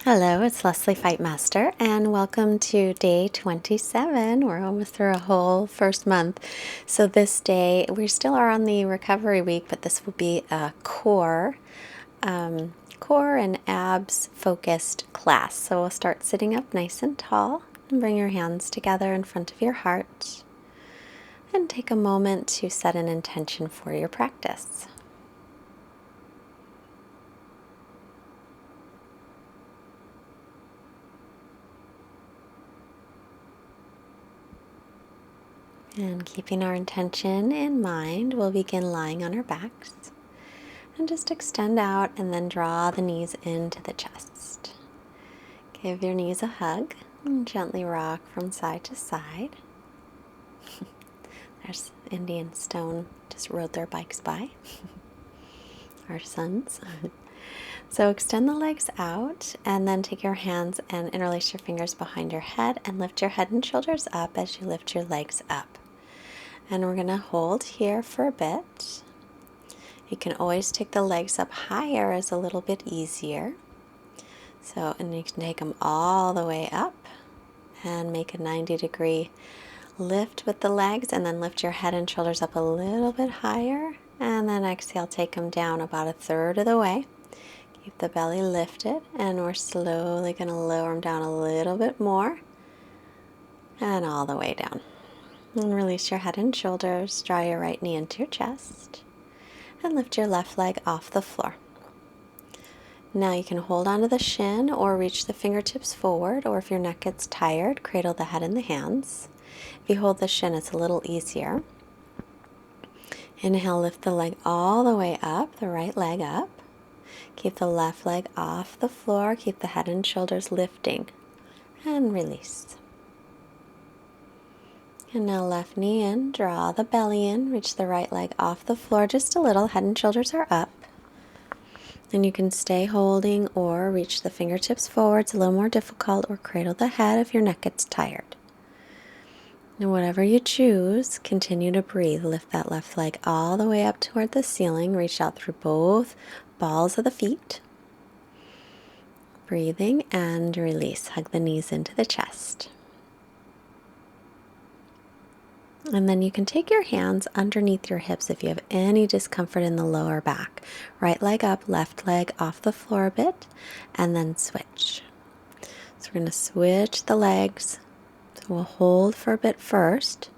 Hello, it's Leslie Fightmaster, and welcome to day 27. We're almost through a whole first month. So this day, we still are on the recovery week, but this will be a core and abs focused class. So we'll start sitting up nice and tall and bring your hands together in front of your heart and take a moment to set an intention for your practice. And keeping our intention in mind, we'll begin lying on our backs and just extend out and then draw the knees into the chest. Give your knees a hug and gently rock from side to side. There's Indian Stone just rode their bikes by. Our sons. So extend the legs out and then take your hands and interlace your fingers behind your head and lift your head and shoulders up as you lift your legs up. And we're going to hold here for a bit. You can always take the legs up higher, is a little bit easier. So, and you can take them all the way up and make a 90-degree lift with the legs, and then lift your head and shoulders up a little bit higher, and then exhale, take them down about a third of the way. Keep the belly lifted, and we're slowly going to lower them down a little bit more and all the way down. And release your head and shoulders, draw your right knee into your chest, and lift your left leg off the floor. Now you can hold onto the shin or reach the fingertips forward, or if your neck gets tired, cradle the head in the hands. If you hold the shin, it's a little easier. Inhale, lift the leg all the way up, the right leg up. Keep the left leg off the floor, keep the head and shoulders lifting, and release. And now left knee in, draw the belly in, reach the right leg off the floor just a little, head and shoulders are up. And you can stay holding or reach the fingertips forward, it's a little more difficult, or cradle the head if your neck gets tired. And whatever you choose, continue to breathe. Lift that left leg all the way up toward the ceiling, reach out through both balls of the feet. Breathing and release, hug the knees into the chest. And then you can take your hands underneath your hips if you have any discomfort in the lower back. Right leg up, left leg off the floor a bit, and then switch. So we're going to switch the legs. So we'll hold for a bit first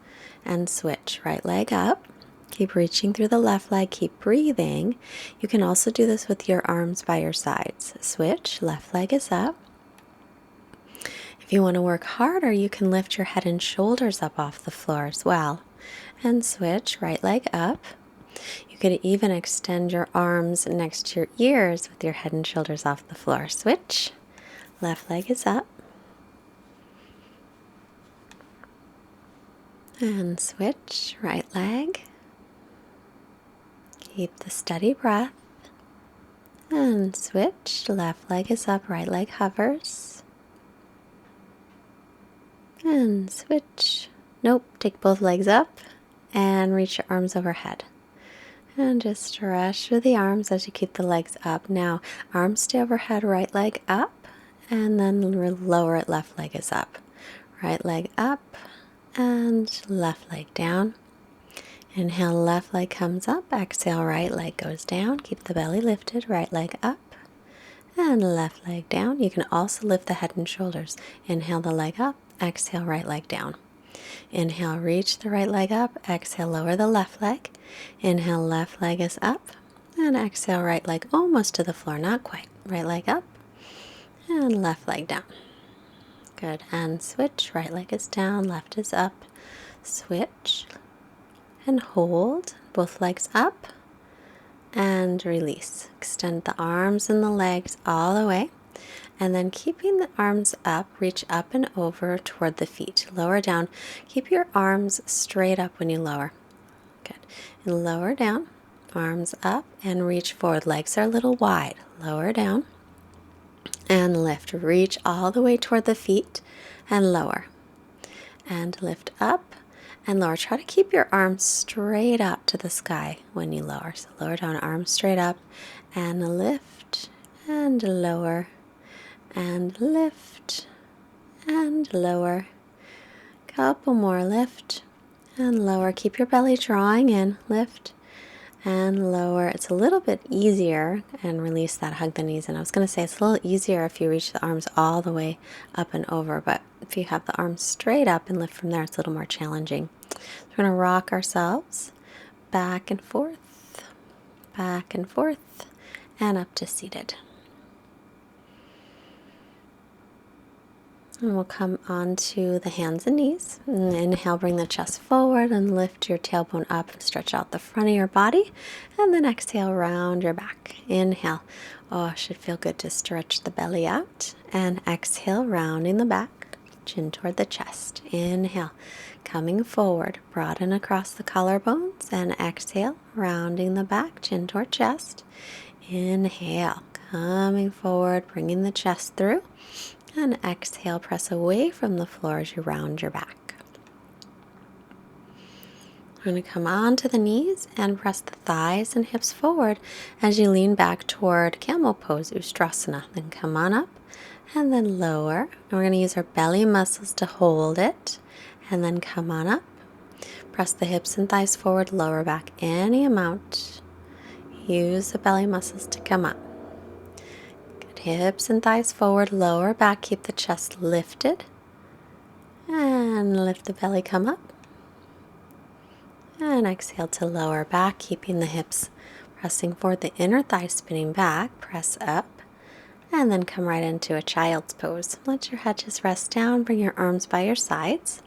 and switch. Right leg up. Keep reaching through the left leg. Keep breathing. You can also do this with your arms by your sides. Switch. Left leg is up. If you want to work harder, you can lift your head and shoulders up off the floor as well. And switch, right leg up. You could even extend your arms next to your ears with your head and shoulders off the floor. Switch, left leg is up. And switch, right leg. Keep the steady breath. And switch, left leg is up, right leg hovers. And switch. Nope, take both legs up and reach your arms overhead. And just stretch through the arms as you keep the legs up. Now, arms stay overhead, right leg up, and then lower it, left leg is up. Right leg up and left leg down. Inhale, left leg comes up. Exhale, right leg goes down. Keep the belly lifted, right leg up and left leg down. You can also lift the head and shoulders. Inhale the leg up. Exhale, right leg down. Inhale, reach the right leg up. Exhale, lower the left leg. Inhale, left leg is up. And exhale, right leg almost to the floor, not quite. Right leg up and left leg down. Good. And switch. Right leg is down, left is up. Switch and hold. Both legs up and release. Extend the arms and the legs all the way. And then keeping the arms up, reach up and over toward the feet. Lower down. Keep your arms straight up when you lower. Good. And lower down, arms up and reach forward. Legs are a little wide. Lower down and lift. Reach all the way toward the feet and lower. And lift up and lower. Try to keep your arms straight up to the sky when you lower. So lower down, arms straight up and lift and lower. and lift and lower. Couple more, lift and lower. Keep your belly drawing in, lift and lower. It's a little bit easier, and release that, hug the knees. And I was going to say it's a little easier if you reach the arms all the way up and over, but if you have the arms straight up and lift from there, it's a little more challenging. So we're going to rock ourselves back and forth, and up to seated. And we'll come onto the hands and knees. And inhale, bring the chest forward and lift your tailbone up and stretch out the front of your body. And then exhale, round your back. Inhale. Oh, it should feel good to stretch the belly out. And exhale, rounding the back, chin toward the chest. Inhale, coming forward, broaden across the collarbones. And exhale, rounding the back, chin toward chest. Inhale, coming forward, bringing the chest through. And exhale, press away from the floor as you round your back. We're going to come onto the knees and press the thighs and hips forward as you lean back toward camel pose, Ustrasana. Then come on up and then lower. And we're going to use our belly muscles to hold it. And then come on up. Press the hips and thighs forward, lower back any amount. Use the belly muscles to come up. Hips and thighs forward, lower back, keep the chest lifted. And lift the belly, come up. And exhale to lower back, keeping the hips pressing forward, the inner thigh spinning back, press up. And then come right into a child's pose. Let your head just rest down, bring your arms by your sides.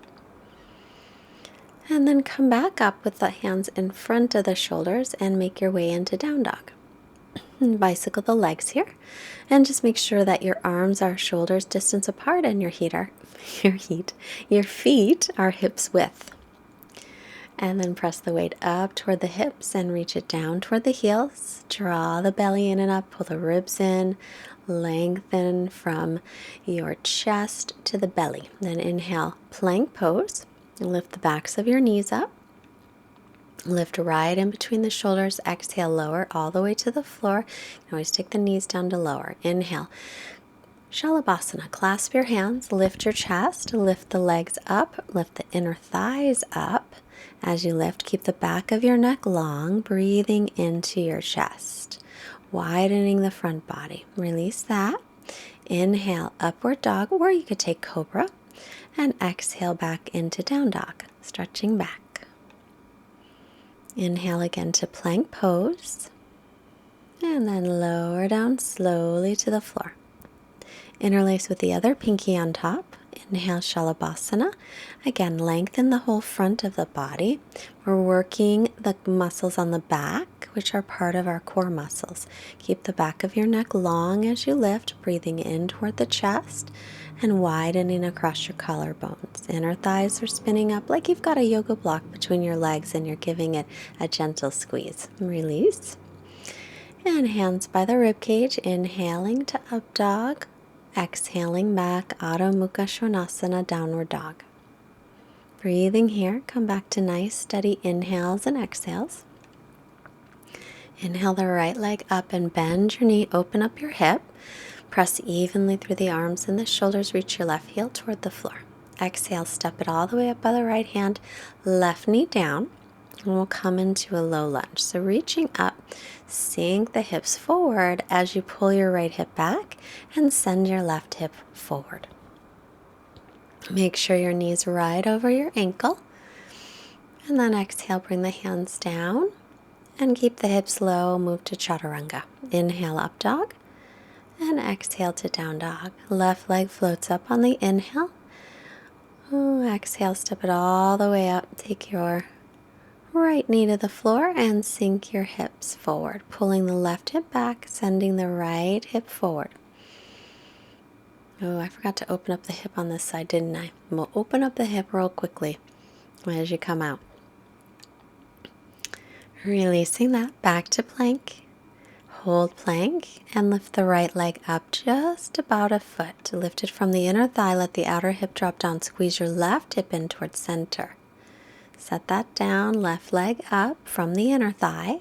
And then come back up with the hands in front of the shoulders and make your way into down dog. Bicycle the legs here, and just make sure that your arms are shoulders distance apart and your feet are hips width. And then press the weight up toward the hips and reach it down toward the heels. Draw the belly in and up, pull the ribs in, lengthen from your chest to the belly. Then inhale, plank pose, lift the backs of your knees up. Lift right in between the shoulders. Exhale, lower all the way to the floor. You can always take the knees down to lower. Inhale. Shavasana. Clasp your hands. Lift your chest. Lift the legs up. Lift the inner thighs up. As you lift, keep the back of your neck long. Breathing into your chest. Widening the front body. Release that. Inhale, upward dog, or you could take cobra. And exhale back into down dog. Stretching back. Inhale again to plank pose, and then lower down slowly to the floor. Interlace with the other pinky on top. Inhale, Shavasana. Again, lengthen the whole front of the body. We're working the muscles on the back, which are part of our core muscles. Keep the back of your neck long as you lift, breathing in toward the chest and widening across your collarbones. Inner thighs are spinning up like you've got a yoga block between your legs and you're giving it a gentle squeeze. Release. And hands by the rib cage, inhaling to up dog, exhaling back, Adho Mukha Svanasana, downward dog. Breathing here, come back to nice steady inhales and exhales. Inhale the right leg up and bend your knee, open up your hip. Press evenly through the arms and the shoulders, reach your left heel toward the floor. Exhale, step it all the way up by the right hand, left knee down, and we'll come into a low lunge. So reaching up, sink the hips forward as you pull your right hip back and send your left hip forward. Make sure your knee's right over your ankle. And then exhale, bring the hands down and keep the hips low, move to chaturanga. Inhale, up dog. And exhale to down dog. Left leg floats up on the inhale. Exhale, step it all the way up. Take your right knee to the floor and sink your hips forward. Pulling the left hip back, sending the right hip forward. Oh, I forgot to open up the hip on this side, didn't I? We'll open up the hip real quickly as you come out. Releasing that back to plank. Hold plank and lift the right leg up just about a foot. Lift it from the inner thigh, let the outer hip drop down. Squeeze your left hip in towards center. Set that down, left leg up from the inner thigh.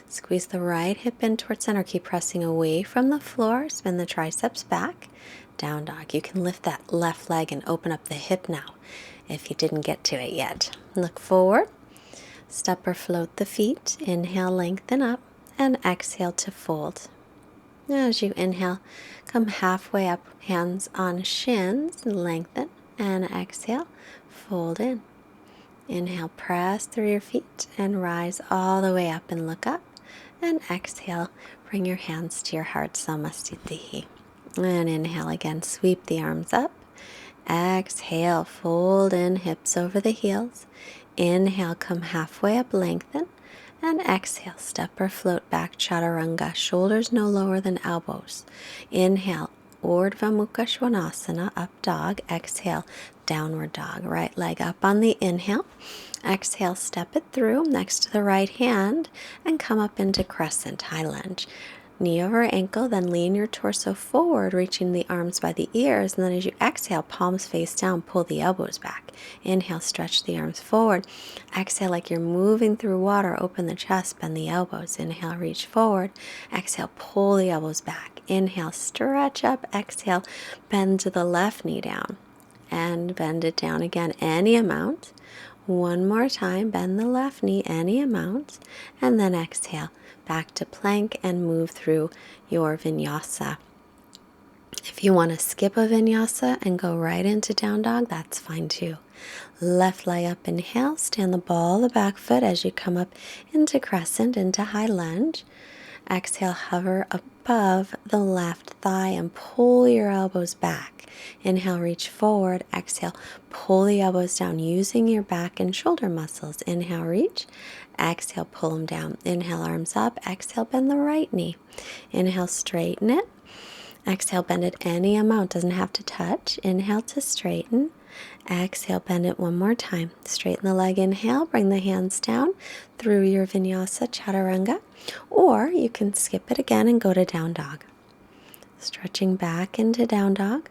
Squeeze the right hip in towards center. Keep pressing away from the floor. Spin the triceps back. Down dog. You can lift that left leg and open up the hip now if you didn't get to it yet. Look forward. Step or float the feet. Inhale, lengthen up, and exhale to fold. As you inhale, come halfway up, hands on shins, lengthen, and exhale, fold in. Inhale, press through your feet and rise all the way up and look up. And exhale, bring your hands to your heart, Samasthiti. And inhale again, sweep the arms up. Exhale, fold in, hips over the heels. Inhale, come halfway up, lengthen. And exhale, step or float back, chaturanga, shoulders no lower than elbows. Inhale, Urdhva Mukha Svanasana, up dog. Exhale, downward dog. Right leg up on the inhale. Exhale, step it through next to the right hand and come up into crescent, high lunge. Knee over ankle, then lean your torso forward, reaching the arms by the ears. And then as you exhale, palms face down, pull the elbows back. Inhale, stretch the arms forward. Exhale like you're moving through water, open the chest, bend the elbows. Inhale, reach forward. Exhale, pull the elbows back. Inhale, stretch up. Exhale, bend to the left knee down. And bend it down again, any amount. One more time, bend the left knee, any amount. And then exhale. Back to plank and move through your vinyasa. If you want to skip a vinyasa and go right into down dog, that's fine too. Left leg up, inhale, stand the ball of the back foot as you come up into crescent, into high lunge. Exhale, hover above the left thigh and pull your elbows back. Inhale, reach forward. Exhale, pull the elbows down using your back and shoulder muscles. Inhale, reach. Exhale, pull them down. Inhale, arms up. Exhale, bend the right knee. Inhale, straighten it. Exhale, bend it any amount. Doesn't have to touch. Inhale to straighten. Exhale, bend it one more time. Straighten the leg. Inhale, bring the hands down through your vinyasa chaturanga. Or you can skip it again and go to down dog. Stretching back into down dog.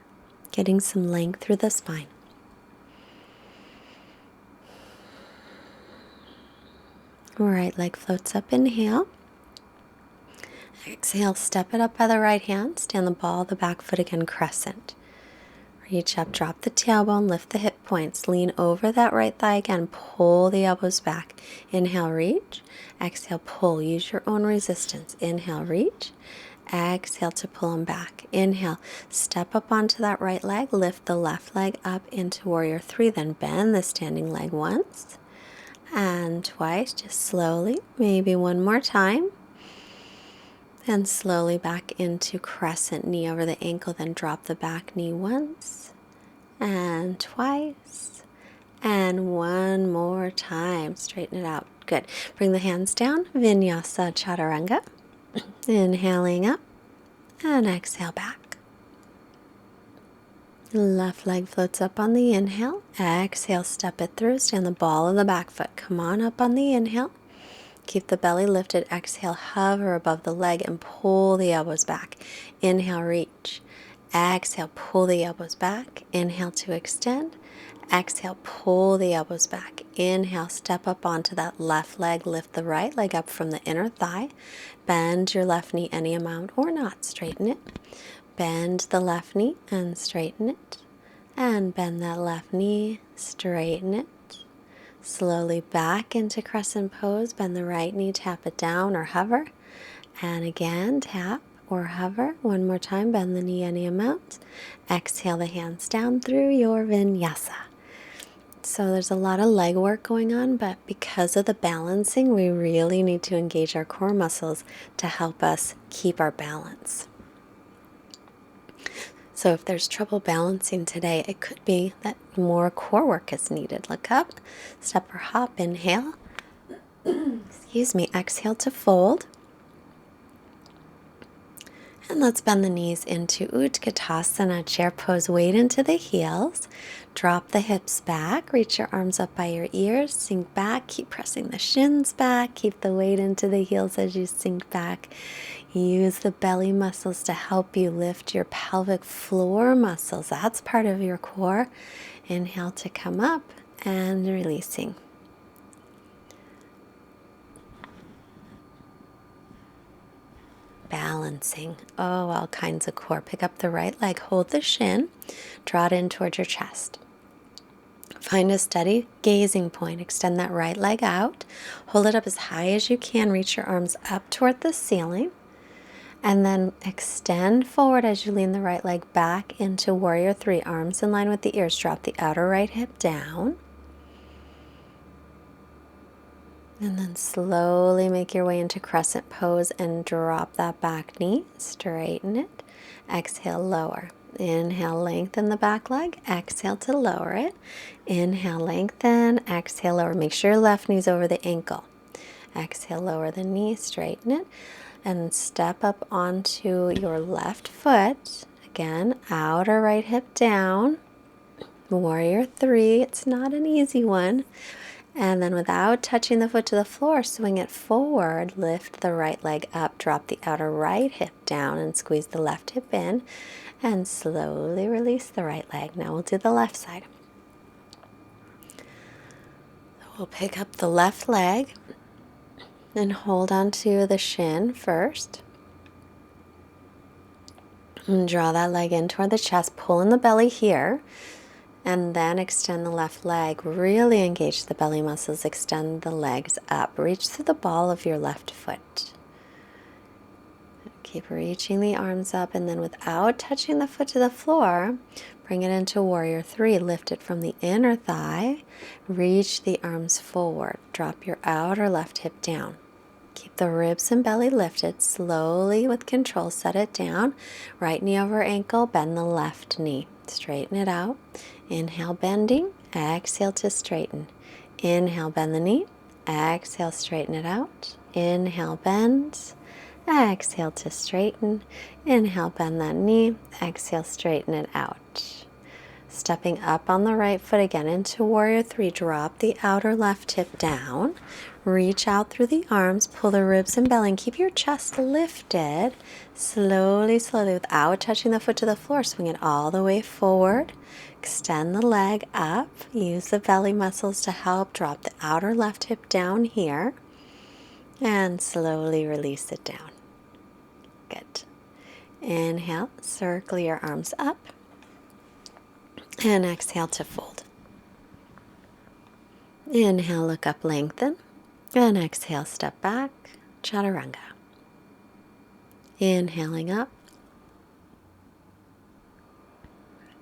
Getting some length through the spine. Right leg floats up, inhale. Exhale, step it up by the right hand. Stand the ball of the back foot again, crescent. Reach up, drop the tailbone, lift the hip points. Lean over that right thigh again. Pull the elbows back. Inhale, reach. Exhale, pull. Use your own resistance. Inhale, reach. Exhale to pull them back. Inhale, step up onto that right leg. Lift the left leg up into warrior three. Then bend the standing leg once. And twice, just slowly, maybe one more time. And slowly back into crescent, knee over the ankle, then drop the back knee once, and twice, and one more time. Straighten it out. Good. Bring the hands down, vinyasa chaturanga. Inhaling up, and exhale back. Left leg floats up on the inhale. Exhale, step it through. Stand the ball of the back foot. Come on up on the inhale. Keep the belly lifted. Exhale, hover above the leg and pull the elbows back. Inhale, reach. Exhale, pull the elbows back. Inhale to extend. Exhale, pull the elbows back. Inhale, step up onto that left leg. Lift the right leg up from the inner thigh. Bend your left knee any amount or not. Straighten it. Bend the left knee and straighten it. And bend that left knee, straighten it. Slowly back into crescent pose. Bend the right knee, tap it down or hover. And again, tap or hover. One more time, bend the knee any amount. Exhale the hands down through your vinyasa. So there's a lot of leg work going on, but because of the balancing, we really need to engage our core muscles to help us keep our balance. So if there's trouble balancing today, it could be that more core work is needed. Look up, step or hop, inhale. Excuse me, exhale to fold. And let's bend the knees into Utkatasana, chair pose, weight into the heels. Drop the hips back, reach your arms up by your ears, sink back, keep pressing the shins back, keep the weight into the heels as you sink back. Use the belly muscles to help you lift your pelvic floor muscles. That's part of your core. Inhale to come up and releasing. balancing. Oh, all kinds of core. Pick up the right leg, hold the shin, draw it in towards your chest. Find a steady gazing point. Extend that right leg out. Hold it up as high as you can. Reach your arms up toward the ceiling. And then extend forward as you lean the right leg back into Warrior 3. Arms in line with the ears. Drop the outer right hip down. And then slowly make your way into crescent pose and drop that back knee. Straighten it. Exhale, lower. Inhale, lengthen the back leg. Exhale to lower it. Inhale, lengthen. Exhale, lower. Make sure your left knee's over the ankle. Exhale, lower the knee. Straighten it. And step up onto your left foot. Again, outer right hip down. Warrior 3. It's not an easy one. And then without touching the foot to the floor, swing it forward, lift the right leg up, drop the outer right hip down and squeeze the left hip in and slowly release the right leg. Now we'll do the left side. We'll pick up the left leg and hold onto the shin first. And draw that leg in toward the chest, pull in the belly here. And then extend the left leg. Really engage the belly muscles. Extend the legs up. Reach through the ball of your left foot. Keep reaching the arms up, and then without touching the foot to the floor, bring it into Warrior 3. Lift it from the inner thigh. Reach the arms forward. Drop your outer left hip down. Keep the ribs and belly lifted. Slowly, with control, set it down. Right knee over ankle. Bend the left knee. Straighten it out. Inhale, bending. Exhale to straighten. Inhale, bend the knee. Exhale, straighten it out. Inhale, bend. Exhale to straighten. Inhale, bend that knee. Exhale, straighten it out. Stepping up on the right foot again into Warrior 3. Drop the outer left hip down. Reach out through the arms. Pull the ribs and belly and keep your chest lifted. Slowly, slowly, without touching the foot to the floor. Swing it all the way forward. Extend the leg up. Use the belly muscles to help. Drop the outer left hip down here. And slowly release it down. Good. Inhale, circle your arms up. And exhale to fold. Inhale, look up, lengthen. And exhale, step back, chaturanga. Inhaling up.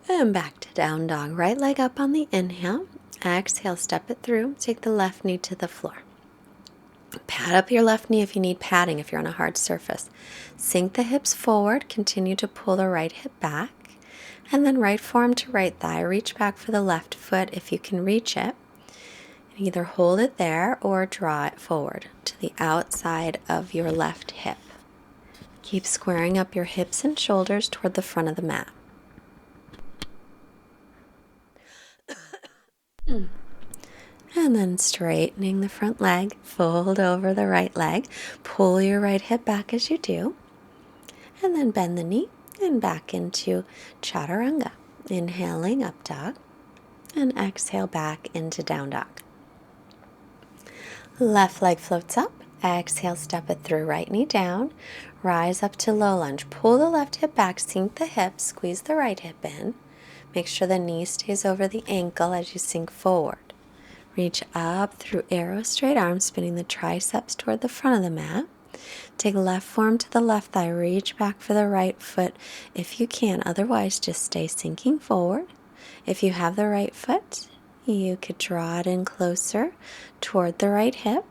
And back to down dog. Right leg up on the inhale. Exhale, step it through. Take the left knee to the floor. Pad up your left knee if you need padding, if you're on a hard surface. Sink the hips forward. Continue to pull the right hip back. And then right forearm to right thigh. Reach back for the left foot if you can reach it. And either hold it there or draw it forward to the outside of your left hip. Keep squaring up your hips and shoulders toward the front of the mat. And then straightening the front leg, fold over the right leg, pull your right hip back as you do, and then bend the knee and back into chaturanga. Inhaling up dog, and exhale back into down dog. Left leg floats up, exhale, step it through, right knee down, rise up to low lunge, pull the left hip back, sink the hip, squeeze the right hip in, make sure the knee stays over the ankle as you sink forward. Reach up through arrow straight arms, spinning the triceps toward the front of the mat. Take left forearm to the left thigh. Reach back for the right foot if you can. Otherwise, just stay sinking forward. If you have the right foot, you could draw it in closer toward the right hip.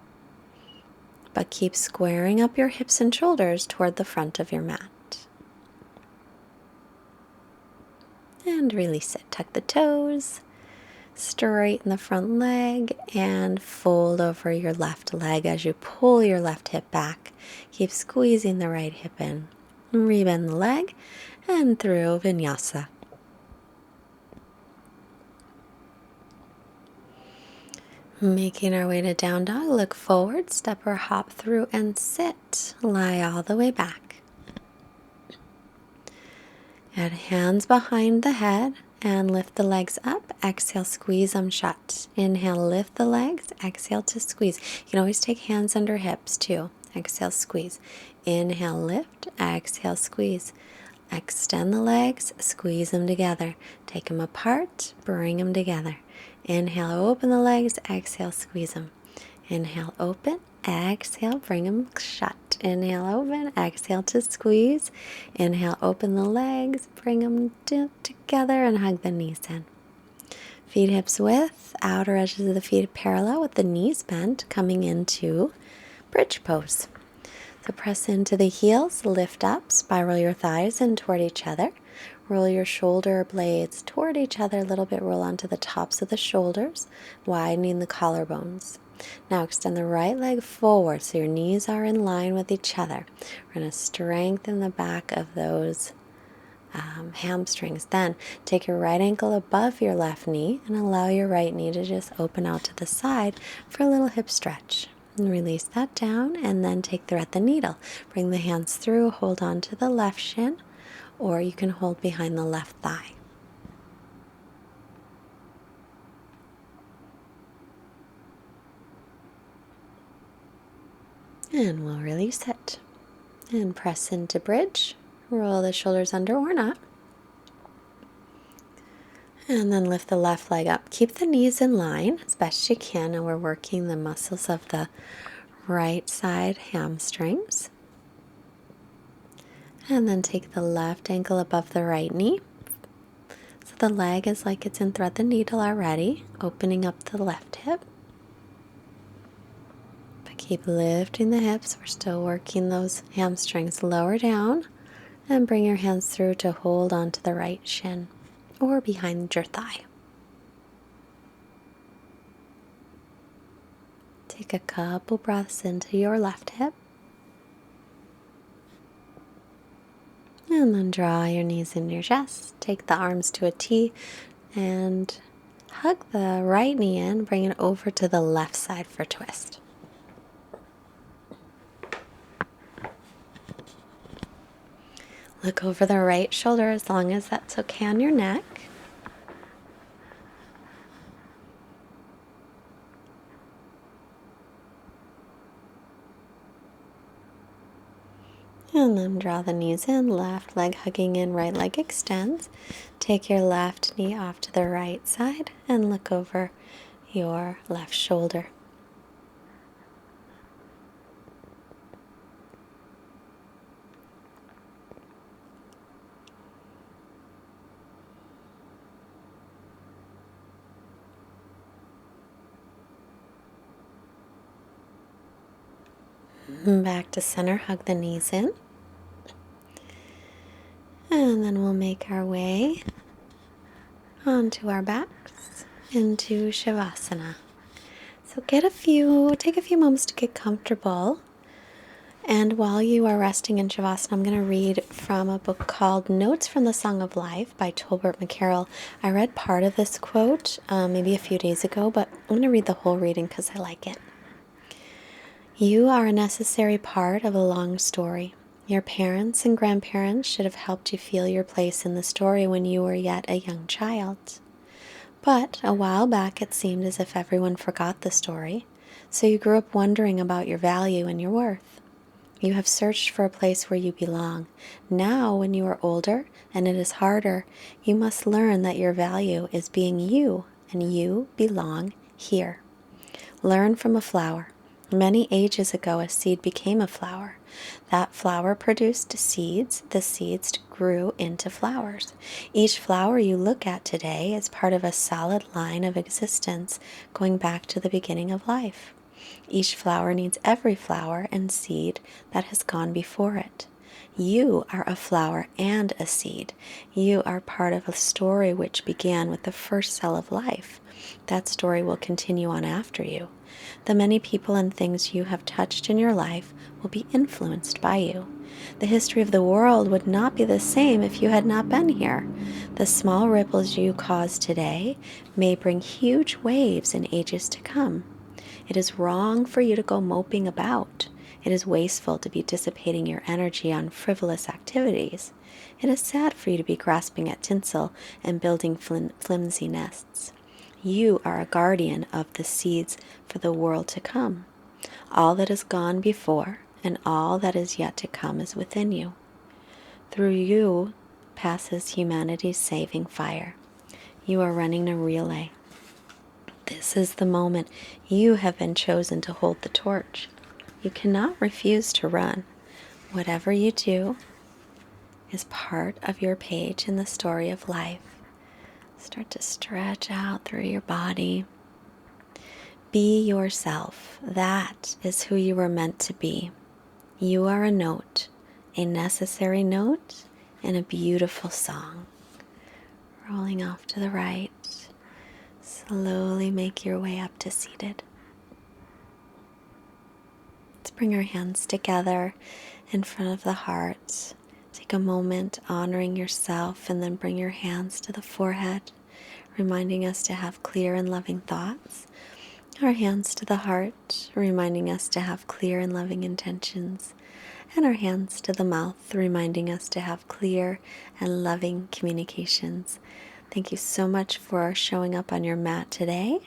But keep squaring up your hips and shoulders toward the front of your mat. And release it. Tuck the toes. Straighten the front leg and fold over your left leg as you pull your left hip back. Keep squeezing the right hip in. Rebend the leg and through vinyasa. Making our way to down dog, look forward, step or hop through and sit. Lie all the way back. Add hands behind the head. And lift the legs up. Exhale, squeeze them shut. Inhale, lift the legs. Exhale to squeeze. You can always take hands under hips too. exhale, squeeze. Inhale, lift, exhale, squeeze. Extend the legs, squeeze them together. Take them apart, bring them together. Inhale, open the legs, exhale, squeeze them. Inhale, open, exhale, bring them shut. Inhale, open, exhale to squeeze. Inhale, open the legs, bring them together and hug the knees in. Feet hips width, outer edges of the feet parallel with the knees bent, coming into bridge pose. So press into the heels, lift up, spiral your thighs in toward each other. Roll your shoulder blades toward each other a little bit, roll onto the tops of the shoulders, widening the collarbones. Now extend the right leg forward so your knees are in line with each other. We're going to strengthen the back of those hamstrings. Then take your right ankle above your left knee and allow your right knee to just open out to the side for a little hip stretch. And release that down and then take thread the needle. Bring the hands through, hold on to the left shin, or you can hold behind the left thigh. And we'll release it. And press into bridge. Roll the shoulders under or not. And then lift the left leg up. Keep the knees in line as best you can. And we're working the muscles of the right side hamstrings. And then take the left ankle above the right knee. So the leg is like it's in thread the needle already, opening up the left hip. But keep lifting the hips. We're still working those hamstrings. Lower down and bring your hands through to hold onto the right shin or behind your thigh. Take a couple breaths into your left hip. And then draw your knees into your chest. Take the arms to a T and hug the right knee in. Bring it over to the left side for a twist. Look over the right shoulder as long as that's okay on your neck. And then draw the knees in, left leg hugging in, right leg extends. Take your left knee off to the right side and look over your left shoulder. Back to center, hug the knees in. And then we'll make our way onto our backs into Shavasana. So take a few moments to get comfortable. And while you are resting in Shavasana, I'm going to read from a book called Notes from the Song of Life by Tolbert McCarroll. I read part of this quote maybe a few days ago, but I'm going to read the whole reading because I like it. You are a necessary part of a long story. Your parents and grandparents should have helped you feel your place in the story when you were yet a young child. But a while back it seemed as if everyone forgot the story, so you grew up wondering about your value and your worth. You have searched for a place where you belong. Now, when you are older and it is harder, you must learn that your value is being you, and you belong here. Learn from a flower. Many ages ago, a seed became a flower. That flower produced seeds. The seeds grew into flowers. Each flower you look at today is part of a solid line of existence going back to the beginning of life. Each flower needs every flower and seed that has gone before it. You are a flower and a seed. You are part of a story which began with the first cell of life. That story will continue on after you. The many people and things you have touched in your life will be influenced by you. The history of the world would not be the same if you had not been here. The small ripples you cause today may bring huge waves in ages to come. It is wrong for you to go moping about. It is wasteful to be dissipating your energy on frivolous activities. It is sad for you to be grasping at tinsel and building flimsy nests. You are a guardian of the seeds for the world to come. All that has gone before, and all that is yet to come is within you. Through you passes humanity's saving fire. You are running a relay. This is the moment you have been chosen to hold the torch. You cannot refuse to run. Whatever you do is part of your page in the story of life. Start to stretch out through your body. Be yourself. That is who you were meant to be. You are a note, a necessary note, in a beautiful song. Rolling off to the right. Slowly make your way up to seated. Let's bring our hands together in front of the heart. Take a moment honoring yourself, and then bring your hands to the forehead, reminding us to have clear and loving thoughts. Our hands to the heart, reminding us to have clear and loving intentions. And our hands to the mouth, reminding us to have clear and loving communications. Thank you so much for showing up on your mat today.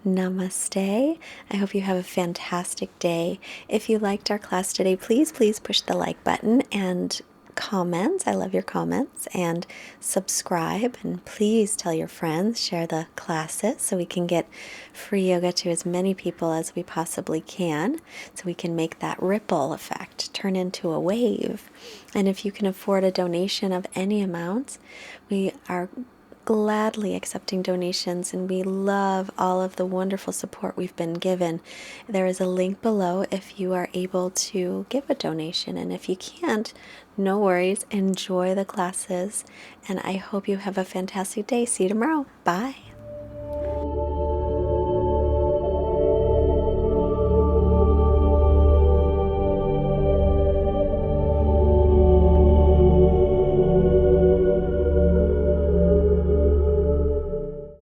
Namaste. I hope you have a fantastic day. If you liked our class today, please push the like button and comments. I love your comments, and subscribe, and please tell your friends, share the classes so we can get free yoga to as many people as we possibly can, so we can make that ripple effect turn into a wave. And if you can afford a donation of any amount, we are gladly accepting donations, and we love all of the wonderful support we've been given. There is a link below if you are able to give a donation, and if you can't, no worries. Enjoy the classes, and I hope you have a fantastic day. See you tomorrow. Bye.